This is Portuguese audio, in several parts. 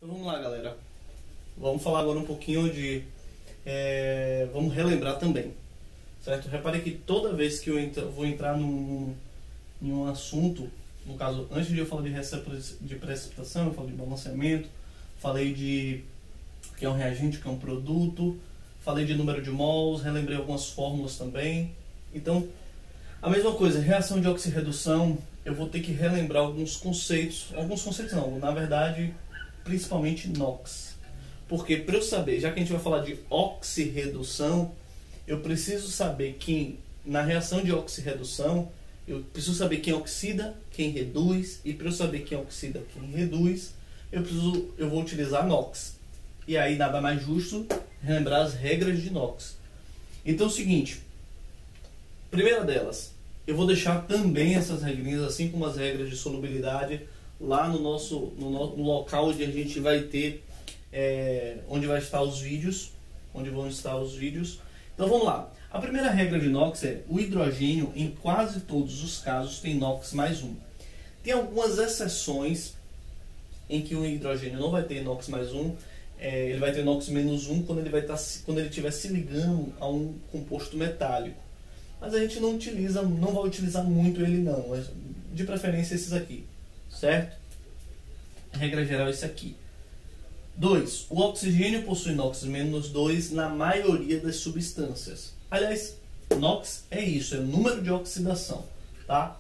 Então vamos lá, galera. Vamos falar agora um pouquinho de... vamos relembrar também, certo? Repare que toda vez que eu vou entrar num assunto, no caso, antes de eu falar de precipitação, eu falo de balanceamento, falei de que é um reagente, que é um produto, falei de número de mols, relembrei algumas fórmulas também. Então, a mesma coisa, reação de oxirredução, eu vou ter que relembrar alguns conceitos não, na verdade, principalmente NOx. Porque para eu saber, já que a gente vai falar de oxirredução, eu preciso saber que na reação de oxirredução, eu preciso saber quem oxida, quem reduz, e para eu saber quem oxida, quem reduz, eu vou utilizar NOx. E aí nada mais justo relembrar as regras de NOx. Então é o seguinte, primeira delas, eu vou deixar também essas regrinhas, assim como as regras de solubilidade, lá no local onde a gente vai ter, onde vão estar os vídeos. Então vamos lá. A primeira regra de NOx é o hidrogênio, em quase todos os casos, tem NOx mais 1. Tem algumas exceções em que o hidrogênio não vai ter NOx mais 1, ele vai ter NOx menos 1 quando ele estiver se ligando a um composto metálico. Mas a gente não vai utilizar muito ele não, de preferência esses aqui, certo? A regra geral é esse aqui. 2. O oxigênio possui NOx menos 2 na maioria das substâncias. Aliás, NOx é isso, é o número de oxidação, tá?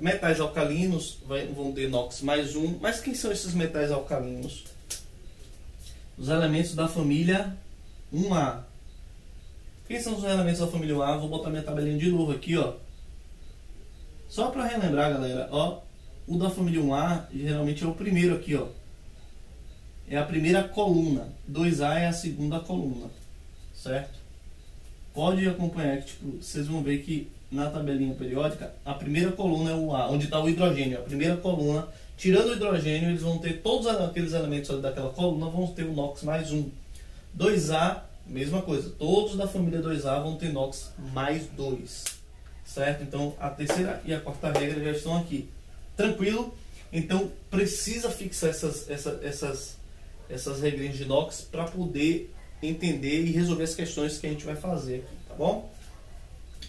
Metais alcalinos vão ter NOx mais 1, mas quem são esses metais alcalinos? Os elementos da família 1A. Quem são os elementos da família 1A? Vou botar minha tabelinha de novo aqui, ó. Só para relembrar, galera, ó, o da família 1A geralmente é o primeiro aqui, ó. É a primeira coluna. 2A é a segunda coluna, certo? Pode acompanhar que tipo, vocês vão ver que na tabelinha periódica a primeira coluna é o A, onde está o hidrogênio. A primeira coluna, tirando o hidrogênio, eles vão ter todos aqueles elementos daquela coluna, vão ter o NOx mais 1. 2A, mesma coisa. Todos da família 2A vão ter NOx mais 2, certo? Então a terceira e a quarta regra já estão aqui. Tranquilo? Então precisa fixar essas regrinhas de NOx para poder entender e resolver as questões que a gente vai fazer aqui, tá bom?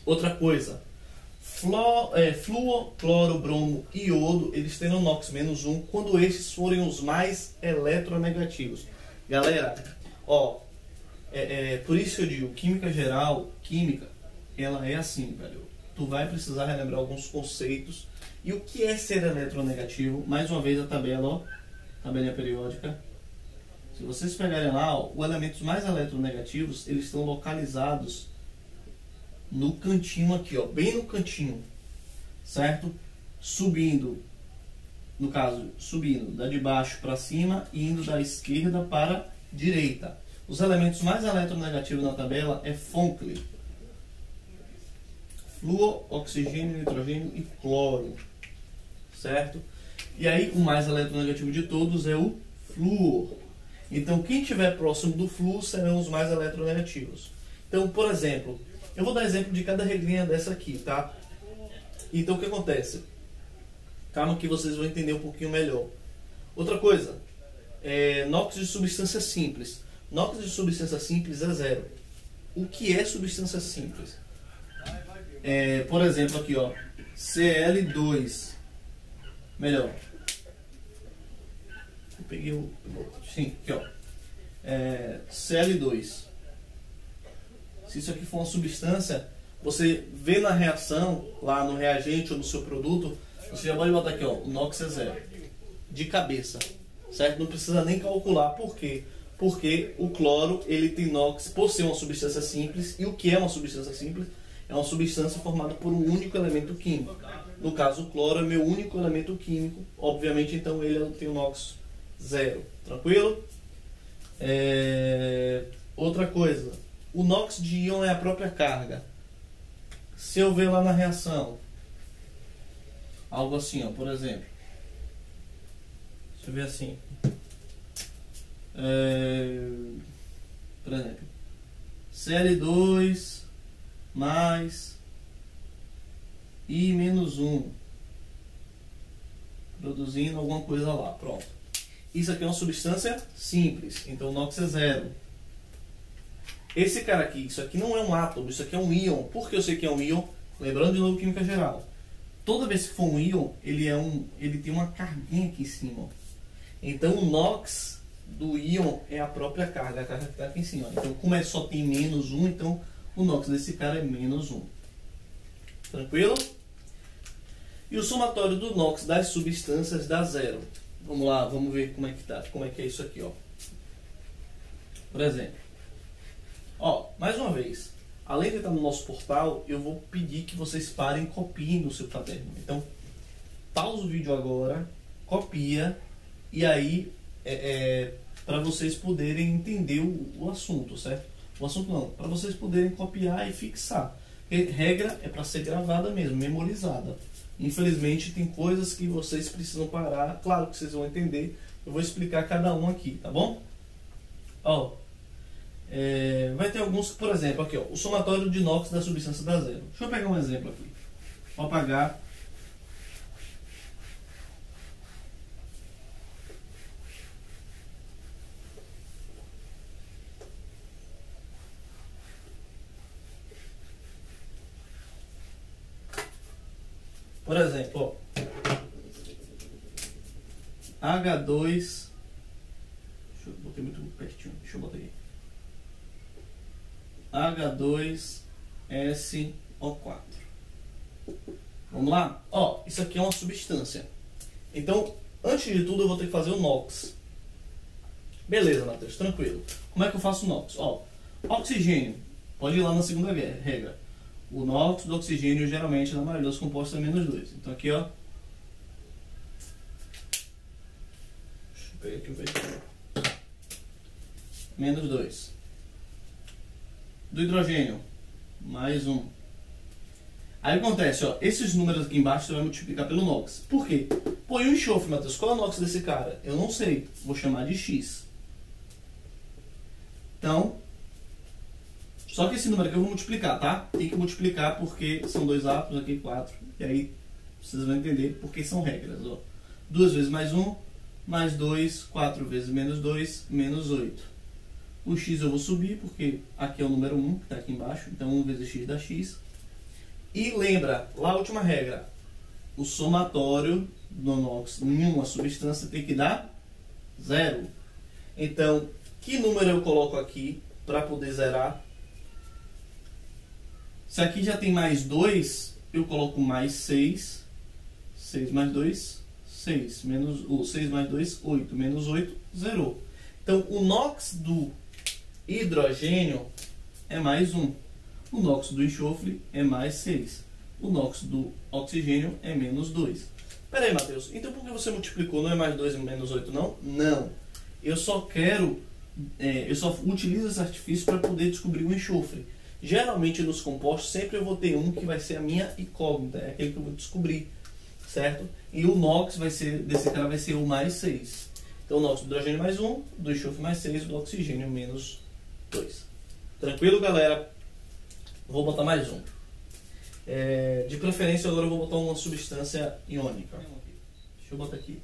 Outra coisa, flúor, cloro, bromo e iodo, eles terão NOx menos 1 quando estes forem os mais eletronegativos. Galera, ó, por isso que eu digo, química geral, ela é assim, velho. Tu vai precisar relembrar alguns conceitos. E o que é ser eletronegativo? Mais uma vez a tabela, ó, tabelinha periódica. Se vocês pegarem lá, ó, os elementos mais eletronegativos, eles estão localizados no cantinho aqui, ó, bem no cantinho, certo? Subindo, no caso, subindo da de baixo para cima e indo da esquerda para a direita. Os elementos mais eletronegativos na tabela é Fünkel, flúor, oxigênio, nitrogênio e cloro, certo? E aí o mais eletronegativo de todos é o flúor. Então quem estiver próximo do flúor serão os mais eletronegativos. Então, por exemplo, eu vou dar exemplo de cada regrinha dessa aqui, tá? Então o que acontece? Calma que vocês vão entender um pouquinho melhor. Outra coisa, NOx de substância simples. NOx de substância simples é 0. O que é substância simples? Por exemplo, aqui, ó, Cl2. Melhor. Eu peguei o... Sim, aqui, ó. Cl2. Se isso aqui for uma substância, você vê na reação, lá no reagente ou no seu produto, você já pode botar aqui, ó, o NOx é 0. De cabeça. Certo? Não precisa nem calcular. Por quê? Porque o cloro, ele tem NOx por ser uma substância simples. E o que é uma substância simples? É uma substância formada por um único elemento químico. No caso, o cloro é meu único elemento químico. Obviamente, então, ele tem o NOx 0. Tranquilo? Outra coisa. O NOx de íon é a própria carga. Se eu ver lá na reação, algo assim, ó, por exemplo. Deixa eu ver assim. Por exemplo, Cl2 mais I menos 1, produzindo alguma coisa lá, pronto. Isso aqui é uma substância simples, então o NOx é 0. Esse cara aqui, isso aqui não é um átomo, isso aqui é um íon. Por que eu sei que é um íon? Lembrando de novo química geral. Toda vez que for um íon, ele tem uma carguinha aqui em cima. Então o NOx do íon é a própria carga, a carga que está aqui em cima. Então como só tem menos 1, então o NOx desse cara é menos 1. Tranquilo? E o somatório do NOx das substâncias dá 0. Vamos lá, vamos ver como é que tá, como é que é isso aqui, ó. Por exemplo, ó, mais uma vez, além de estar no nosso portal, eu vou pedir que vocês parem e copiem no seu caderno. Então, pausa o vídeo agora, copia, e aí, para vocês poderem entender o assunto, certo? O assunto não, para vocês poderem copiar e fixar. Porque regra é para ser gravada mesmo, memorizada. Infelizmente, tem coisas que vocês precisam parar. Claro que vocês vão entender. Eu vou explicar cada um aqui, tá bom? Ó, vai ter alguns, por exemplo, aqui, ó, o somatório de NOx da substância dá 0. Deixa eu pegar um exemplo aqui. Vou apagar. Por exemplo, ó, H2. Eu botei muito pertinho. Deixa eu botar aqui. H2SO4. Vamos lá? Ó, isso aqui é uma substância. Então, antes de tudo, eu vou ter que fazer o NOx. Beleza, Matheus, tranquilo. Como é que eu faço o NOx? Ó, oxigênio. Pode ir lá na segunda regra. O NOx do oxigênio, geralmente, na maioria dos compostos é menos 2. Então, aqui, ó. Deixa eu pegar aqui o vetor. Menos 2. Do hidrogênio, mais 1. Aí acontece, ó, esses números aqui embaixo você vai multiplicar pelo NOx. Por quê? Pô, e o enxofre, Matheus? Qual é o NOx desse cara? Eu não sei. Vou chamar de X. Então, só que esse número aqui eu vou multiplicar, tá? Tem que multiplicar porque são 2 átomos, aqui 4. E aí vocês vão entender porque são regras, ó. 2 vezes mais 1, mais 2, 4 vezes menos 2, menos 8. O x eu vou subir, porque aqui é o número 1, que está aqui embaixo. Então 1 vezes x dá x. E lembra, lá a última regra. O somatório do NOx em uma substância tem que dar 0. Então, que número eu coloco aqui para poder zerar? Se aqui já tem mais 2, eu coloco mais 6. 6 mais 2, 6. Menos, 6 mais 2, 8. Menos 8, 0. Então, o NOx do hidrogênio é mais 1. O NOx do enxofre é mais 6. O NOx do oxigênio é menos 2. Pera aí, Matheus. Então, por que você multiplicou? Não é mais 2 e menos 8, não? Não. Eu só quero... eu só utilizo esse artifício para poder descobrir o enxofre. Geralmente, nos compostos, sempre eu vou ter um que vai ser a minha incógnita. É aquele que eu vou descobrir. Certo? E o NOx desse cara vai ser o mais 6. Então, o NOx do hidrogênio mais 1, do enxofre mais 6, do oxigênio menos 2. Tranquilo, galera? Vou botar mais um. De preferência, agora eu vou botar uma substância iônica. Deixa eu botar aqui.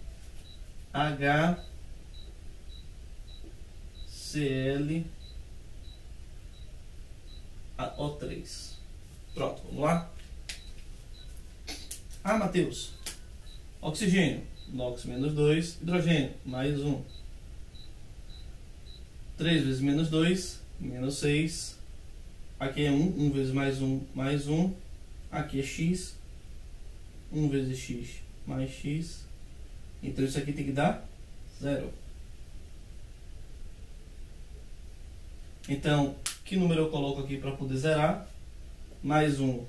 HClO3. Pronto, vamos lá? Ah, Matheus. Oxigênio. NOx menos 2. Hidrogênio. Mais 1. 3 vezes menos 2. Menos 6. Aqui é 1. 1 vezes mais 1. Mais 1. Aqui é x. 1 vezes x mais x. Então isso aqui tem que dar 0. Então, que número eu coloco aqui para poder zerar? Mais 1.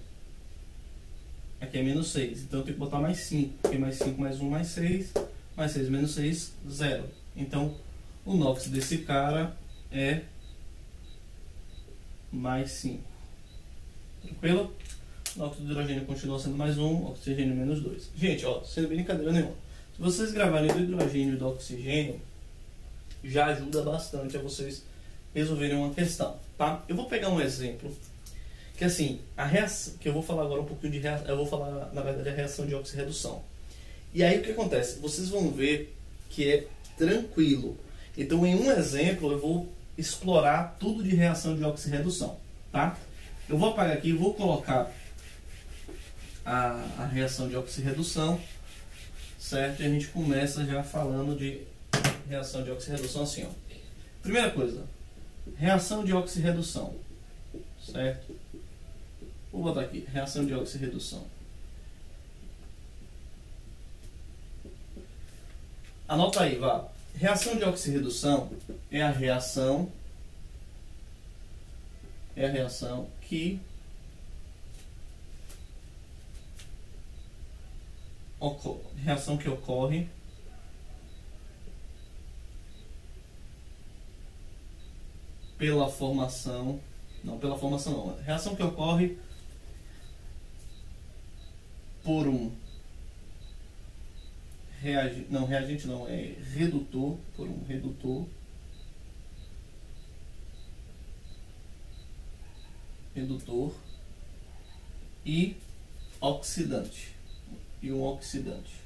Aqui é menos 6. Então eu tenho que botar mais 5. Porque mais 5 mais 1 mais 6. Mais 6 menos 6, 0. Então, o NOx desse cara é mais 5. Tranquilo? O NOx do hidrogênio continua sendo mais 1. Oxigênio menos 2. Gente, ó, sem brincadeira nenhuma. Se vocês gravarem do hidrogênio e do oxigênio, já ajuda bastante a vocês resolverem uma questão, tá? Eu vou pegar um exemplo que assim, a reação, que eu vou falar agora um pouquinho de reação, eu vou falar na verdade a reação de oxirredução. E aí o que acontece? Vocês vão ver que tranquilo. Então, em um exemplo, eu vou explorar tudo de reação de oxirredução, tá? Eu vou apagar aqui e vou colocar a reação de oxirredução, certo? E a gente começa já falando de reação de oxirredução assim, ó. Primeira coisa, reação de oxirredução, certo? Vou botar aqui, reação de oxirredução. Anota aí, vá. Reação de oxirredução é a reação que ocorre pela formação, reação que ocorre por um redutor, por um redutor e oxidante, e um oxidante.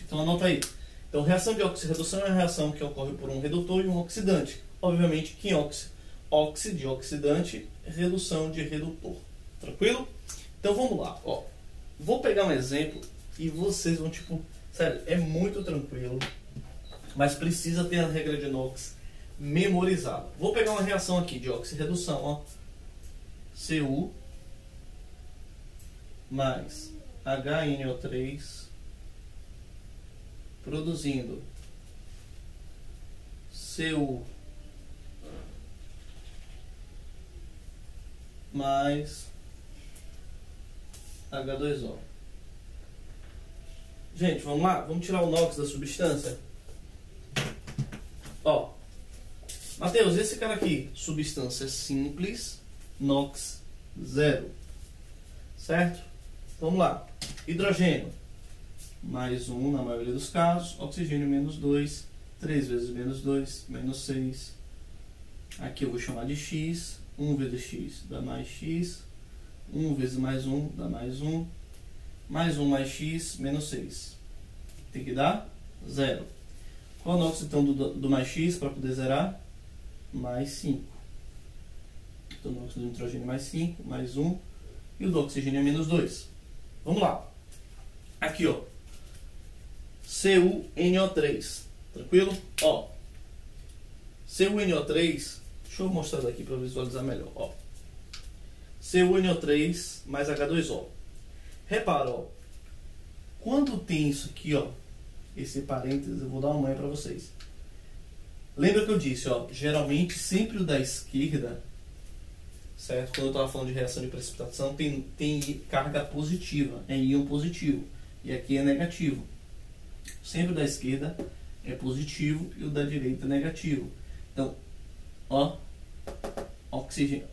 Então anota aí. Então, reação de oxirredução é a reação que ocorre por um redutor e um oxidante. Obviamente, que de oxidante, redução de redutor. Tranquilo? Então vamos lá. Ó, vou pegar um exemplo e vocês vão, sério, é muito tranquilo, mas precisa ter a regra de inox memorizada. Vou pegar uma reação aqui de oxirredução, ó. Cu mais HNO3 produzindo Cu mais H2O. Gente, vamos lá? Vamos tirar o NOx da substância? Ó, Matheus, esse cara aqui, substância simples, NOx 0. Certo? Vamos lá. Hidrogênio, mais 1 na maioria dos casos. Oxigênio, menos 2. 3 vezes menos 2, menos 6. Aqui eu vou chamar de x. 1 vezes x dá mais x. 1 vezes mais 1 dá mais 1. Mais 1 mais x, menos 6. Tem que dar 0. Qual é o NOx então do mais x para poder zerar? Mais 5. Então o NOx do nitrogênio é mais 5, mais 1. E o do oxigênio é menos 2. Vamos lá. Aqui, ó. CuNO3. Tranquilo? Ó. CuNO3. Deixa eu mostrar daqui para visualizar melhor. Ó. CuNO3 mais H2O. Repara, ó. Quando tem isso aqui, ó. Esse parênteses, eu vou dar uma manha para vocês. Lembra que eu disse, ó. Geralmente, sempre o da esquerda, certo? Quando eu estava falando de reação de precipitação, tem carga positiva, é íon positivo. E aqui é negativo. Sempre o da esquerda é positivo e o da direita é negativo. Então, ó, oxigênio.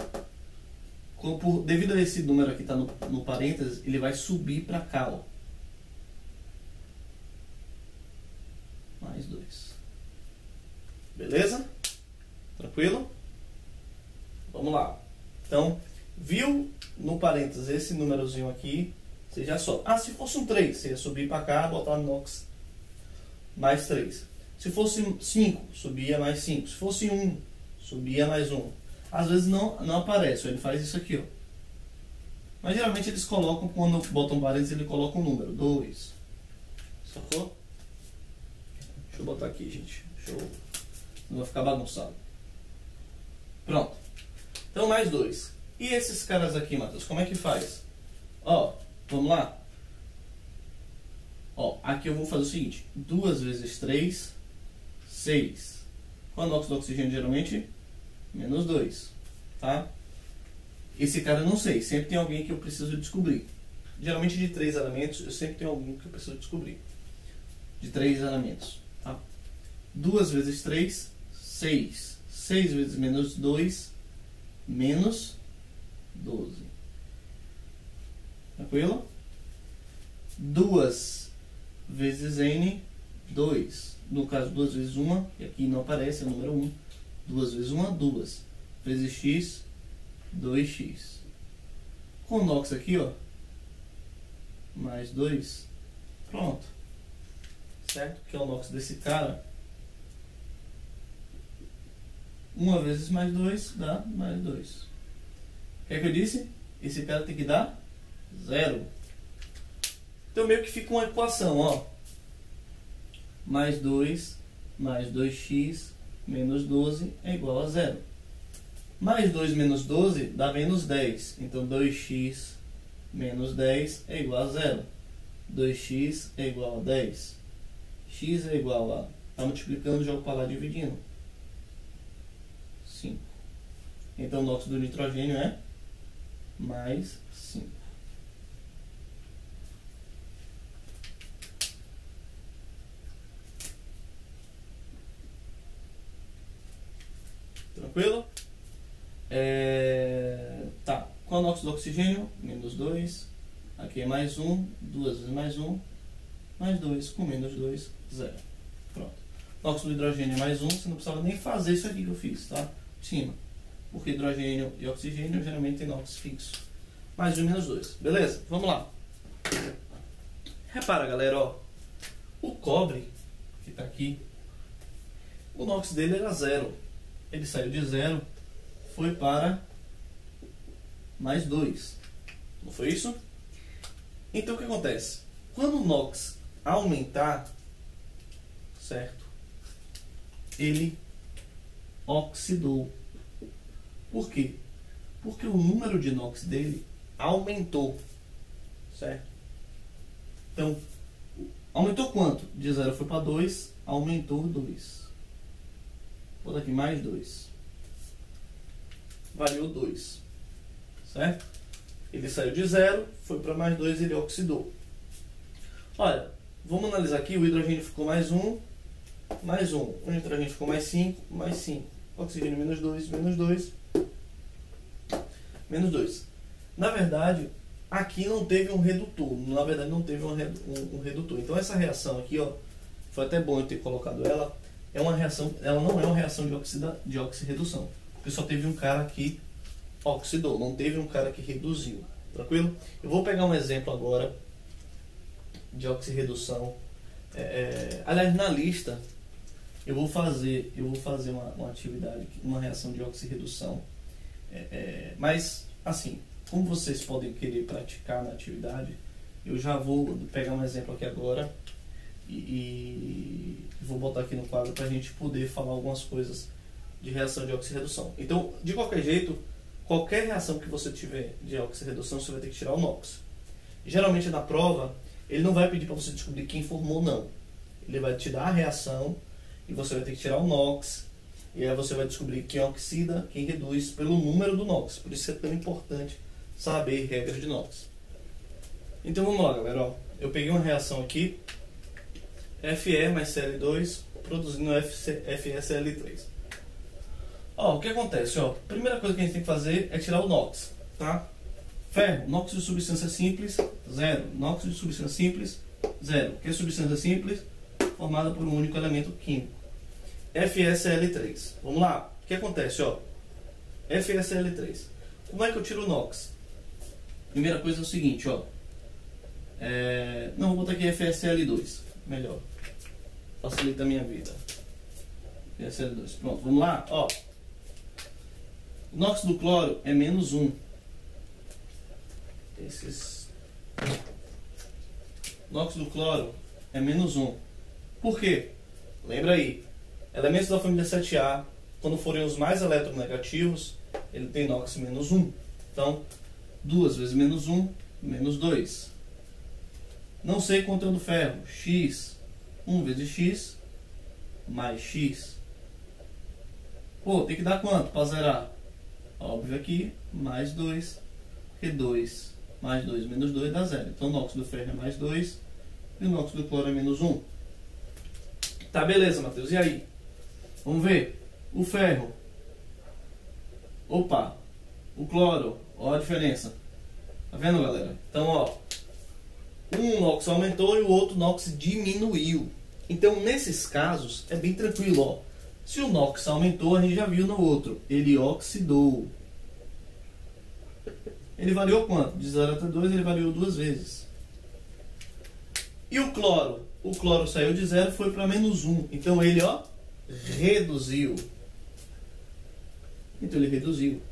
Devido a esse número aqui tá no parênteses, ele vai subir para cá, ó. Mais 2. Beleza? Tranquilo? Vamos lá. Então, viu no parênteses esse númerozinho aqui, você já sobe. Ah, se fosse um 3, você ia subir para cá, botar NOx mais 3. Se fosse 5, subia mais 5. Se fosse 1, subia mais 1. Às vezes não aparece, ele faz isso aqui, ó. Mas geralmente eles colocam, quando botam parênteses, ele coloca um número, 2. Sacou? Deixa eu botar aqui, gente. Não vai ficar bagunçado. Pronto. Então, mais 2. E esses caras aqui, Matheus, como é que faz? Ó, vamos lá? Ó, aqui eu vou fazer o seguinte. 2 vezes 3, 6. Qual é o NOx do oxigênio, geralmente? Menos 2. Tá? Esse cara eu não sei. Sempre tem alguém que eu preciso descobrir. Geralmente de 3 elementos, eu sempre tenho algum que eu preciso descobrir. De 3 elementos. Tá? 2 vezes 3, 6. 6 vezes menos 2, menos 12. Tranquilo? 2 vezes N, 2. No caso, 2 vezes 1, e aqui não aparece, é o número 1. 2 vezes 1, 2. Vezes X, 2x. Com o NOx aqui, ó, mais 2, pronto. Certo? Que é o NOx desse cara. 1 vezes mais 2 dá mais 2. O que é que eu disse? Esse cara tem que dar 0. Então meio que fica uma equação, ó. Mais 2 mais 2x menos 12 é igual a 0. Mais 2 menos 12 dá menos 10. Então 2x menos 10 é igual a 0. 2x é igual a 10. X é igual a... Está multiplicando, jogo para lá dividindo. 5. Então o NOx do nitrogênio é mais 5. Tranquilo? Tá. Qual é o NOx do oxigênio? Menos 2. Aqui é mais 1. 2 vezes mais 1. Mais 2. Com menos 2, 0. Pronto. NOx do hidrogênio é mais 1. Você não precisava nem fazer isso aqui que eu fiz, tá? De cima. Porque hidrogênio e oxigênio geralmente tem NOx fixo. Mais 1 menos 2. Beleza? Vamos lá. Repara, galera, ó. O cobre, que está aqui, o NOx dele era 0. Ele saiu de 0, foi para mais 2. Não foi isso? Então o que acontece? Quando o NOx aumentar, certo? Ele oxidou. Por quê? Porque o número de NOx dele aumentou, certo? Então, aumentou quanto? De 0 foi para 2, aumentou 2. Vou dar aqui mais 2. Variou 2. Certo? Ele saiu de 0, foi para mais 2, ele oxidou. Olha, vamos analisar aqui. O hidrogênio ficou mais 1, mais 1. O nitrogênio ficou mais 5, mais 5. Oxigênio menos 2, menos 2, menos 2. Na verdade, aqui não teve um redutor. Na verdade, não teve um redutor. Então, essa reação aqui, ó, foi até bom eu ter colocado ela. É uma reação, ela não é uma reação de oxirredução, porque só teve um cara que oxidou, não teve um cara que reduziu. Tranquilo? Eu vou pegar um exemplo agora de oxirredução. Aliás, na lista eu vou fazer uma atividade, uma reação de oxirredução. Mas assim, como vocês podem querer praticar na atividade, eu já vou pegar um exemplo aqui agora. E vou botar aqui no quadro para a gente poder falar algumas coisas de reação de oxirredução. Então, de qualquer jeito, qualquer reação que você tiver de oxirredução, você vai ter que tirar o NOx. Geralmente na prova, ele não vai pedir para você descobrir quem formou, não. Ele vai te dar a reação e você vai ter que tirar o NOx. E aí você vai descobrir quem oxida, quem reduz, pelo número do NOx. Por isso é tão importante saber regra de NOx. Então vamos lá, galera. Ó, eu peguei uma reação aqui. Fe mais Cl2 produzindo FeCl3. Ó, o que acontece? Ó, a primeira coisa que a gente tem que fazer é tirar o NOx, tá? Ferro, NOx de substância simples, 0. NOx de substância simples, 0. Que é substância simples formada por um único elemento químico. FeCl3. Vamos lá. O que acontece? Ó, FeCl3. Como é que eu tiro o NOx? Primeira coisa é o seguinte, ó. Não, vou botar aqui FeCl2. Melhor. Facilita a minha vida. FeCl2. Pronto, vamos lá. Ó. O NOx do cloro é menos 1. O NOx do cloro é menos 1. Por quê? Lembra aí. Elementos da família 7A, quando forem os mais eletronegativos, ele tem NOx menos 1. Então, 2 vezes menos 1, menos 2. Não sei quanto é o do ferro. X. 1 vezes X mais X. Pô, tem que dar quanto para zerar? Óbvio aqui, mais 2. Porque 2 mais 2 menos 2 dá 0. Então o NOx do ferro é mais 2 e o NOx do cloro é menos 1. Tá, beleza, Matheus. E aí? Vamos ver. O ferro. Opa. O cloro. Olha a diferença. Tá vendo, galera? Então, ó. Um NOx aumentou e o outro NOx diminuiu. Então, nesses casos, é bem tranquilo, ó. Se o NOx aumentou, a gente já viu no outro. Ele oxidou. ele variou quanto? De 0 até 2 ele variou 2 vezes. E o cloro? O cloro saiu de 0 e foi para menos 1. Então ele, ó, reduziu. Então ele reduziu.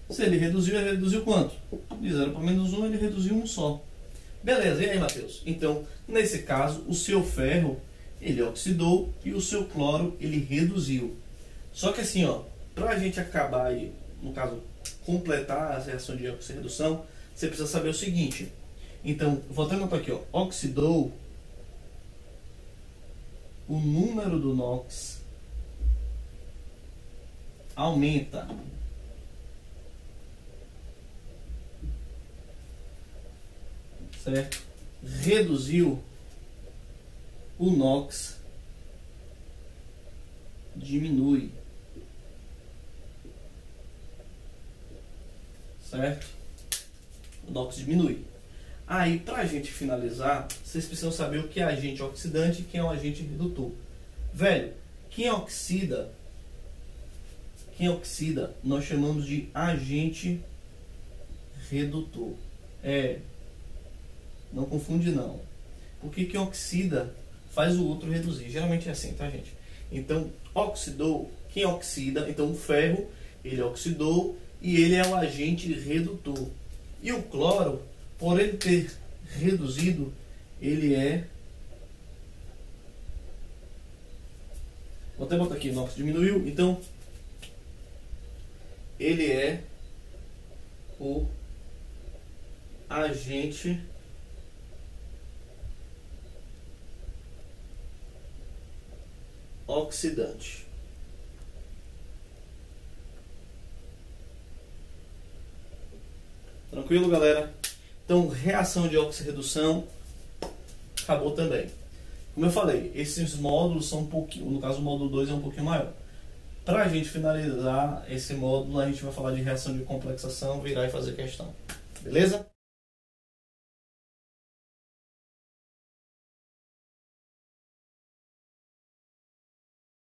Se ele reduziu quanto? De 0 para menos 1 ele reduziu 1 só. Beleza, e aí, Matheus? Então, nesse caso, o seu ferro, ele oxidou e o seu cloro, ele reduziu. Só que assim, ó, para a gente acabar aí, no caso, completar a reação de oxirredução, você precisa saber o seguinte. Então, vou até anotar aqui, ó, oxidou, o número do NOx aumenta. Certo? Reduziu, o NOx diminui. Certo? O NOx diminui. Aí, para a gente finalizar, vocês precisam saber o que é agente oxidante e quem é o agente redutor. Velho, quem oxida, nós chamamos de agente redutor. Não confunde não. Porque quem oxida faz o outro reduzir. Geralmente é assim, tá, gente? Então, oxidou, quem oxida, então o ferro, ele oxidou e ele é o agente redutor. E o cloro, por ele ter reduzido, ele é... Vou até botar aqui, NOx diminuiu, então ele é o agente oxidante. Tranquilo, galera? Então, reação de oxirredução acabou também. Como eu falei, esses módulos são um pouquinho, no caso o módulo 2 é um pouquinho maior. Para a gente finalizar esse módulo, a gente vai falar de reação de complexação, virar e fazer questão. Beleza?